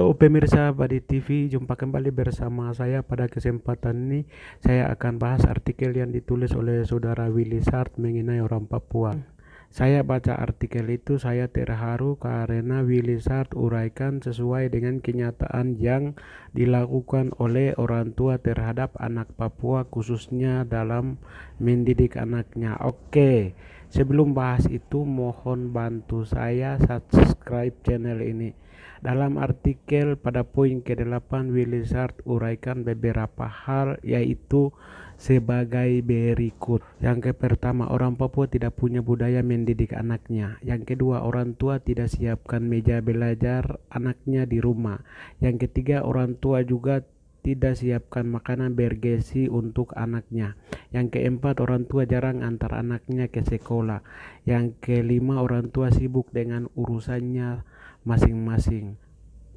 Halo pemirsa Badi TV, jumpa kembali bersama saya. Pada kesempatan ini saya akan bahas artikel yang ditulis oleh saudara Willy Sart mengenai orang Papua. Saya baca artikel itu, saya terharu karena Willy Sart uraikan sesuai dengan kenyataan yang dilakukan oleh orang tua terhadap anak Papua, khususnya dalam mendidik anaknya. Oke, sebelum bahas itu mohon bantu saya subscribe channel ini. Dalam artikel pada poin ke-8, Willy Sart uraikan beberapa hal, yaitu sebagai berikut. Yang pertama, orang Papua tidak punya budaya mendidik anaknya. Yang kedua, orang tua tidak siapkan meja belajar anaknya di rumah. Yang ketiga, orang tua juga tidak siapkan makanan bergizi untuk anaknya. Yang keempat, orang tua jarang antar anaknya ke sekolah. Yang kelima, orang tua sibuk dengan urusannya masing-masing.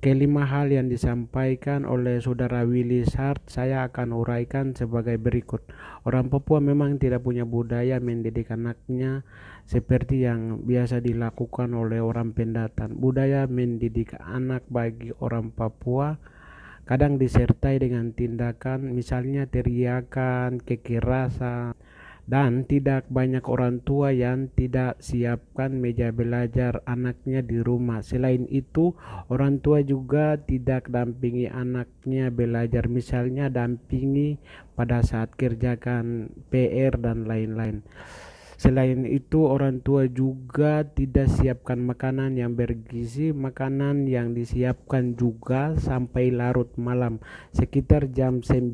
Kelima hal yang disampaikan oleh saudara Willy Sart saya akan uraikan sebagai berikut. Orang Papua memang tidak punya budaya mendidik anaknya seperti yang biasa dilakukan oleh orang pendatang. Budaya mendidik anak bagi orang Papua kadang disertai dengan tindakan, misalnya teriakan, kekerasan, dan tidak banyak orang tua yang tidak siapkan meja belajar anaknya di rumah. Selain itu, orang tua juga tidak dampingi anaknya belajar, misalnya dampingi pada saat kerjakan PR dan lain-lain. Selain itu, orang tua juga tidak siapkan makanan yang bergizi. Makanan yang disiapkan juga sampai larut malam, sekitar jam 9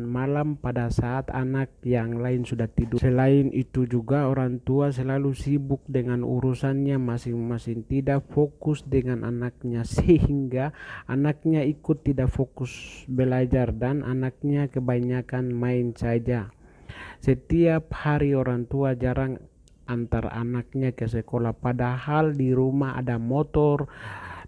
malam pada saat anak yang lain sudah tidur. Selain itu juga orang tua selalu sibuk dengan urusannya masing-masing, tidak fokus dengan anaknya, sehingga anaknya ikut tidak fokus belajar dan anaknya kebanyakan main saja. Setiap hari orang tua jarang antar anaknya ke sekolah, padahal di rumah ada motor,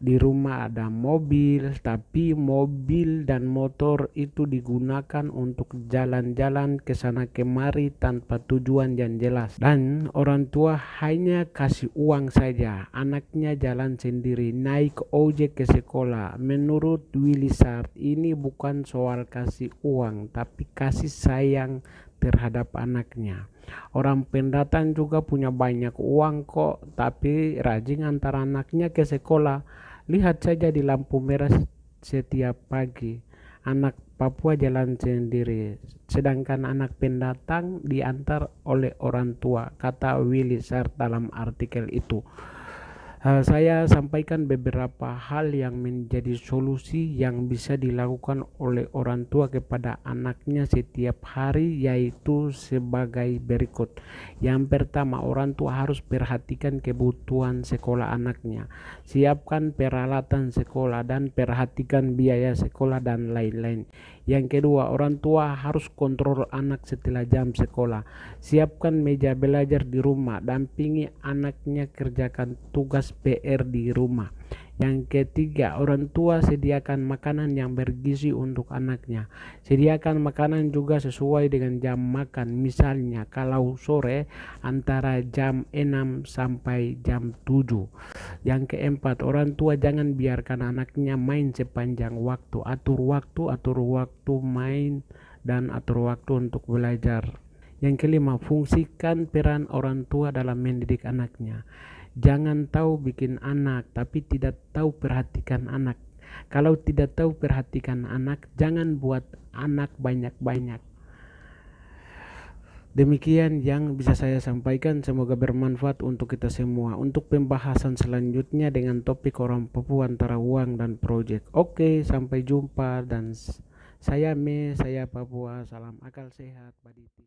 di rumah ada mobil, tapi mobil dan motor itu digunakan untuk jalan-jalan ke sana kemari tanpa tujuan yang jelas. Dan orang tua hanya kasih uang saja, anaknya jalan sendiri, naik ojek ke sekolah. Menurut Willy Sart, ini bukan soal kasih uang, tapi kasih sayang terhadap anaknya. Orang pendatang juga punya banyak uang kok, tapi rajin antar anaknya ke sekolah. Lihat saja di lampu merah setiap pagi, anak Papua jalan sendiri, sedangkan anak pendatang diantar oleh orang tua, kata Willy Sart dalam artikel itu. Saya sampaikan beberapa hal yang menjadi solusi yang bisa dilakukan oleh orang tua kepada anaknya setiap hari, yaitu sebagai berikut. Yang pertama, orang tua harus perhatikan kebutuhan sekolah anaknya. Siapkan peralatan sekolah dan perhatikan biaya sekolah dan lain-lain. Yang kedua, orang tua harus kontrol anak setelah jam sekolah. Siapkan meja belajar di rumah, dampingi anaknya kerjakan tugas PR di rumah. Yang ketiga, orang tua sediakan makanan yang bergizi untuk anaknya. Sediakan makanan juga sesuai dengan jam makan. Misalnya kalau sore antara jam 6 sampai jam 7. Yang keempat, orang tua jangan biarkan anaknya main sepanjang waktu. Atur waktu main dan atur waktu untuk belajar. Yang kelima, fungsikan peran orang tua dalam mendidik anaknya. Jangan tahu bikin anak, tapi tidak tahu perhatikan anak. Kalau tidak tahu perhatikan anak, jangan buat anak banyak-banyak. Demikian yang bisa saya sampaikan, semoga bermanfaat untuk kita semua. Untuk pembahasan selanjutnya dengan topik orang Papua antara uang dan proyek. Oke, sampai jumpa dan saya Papua, salam akal sehat, Baditi.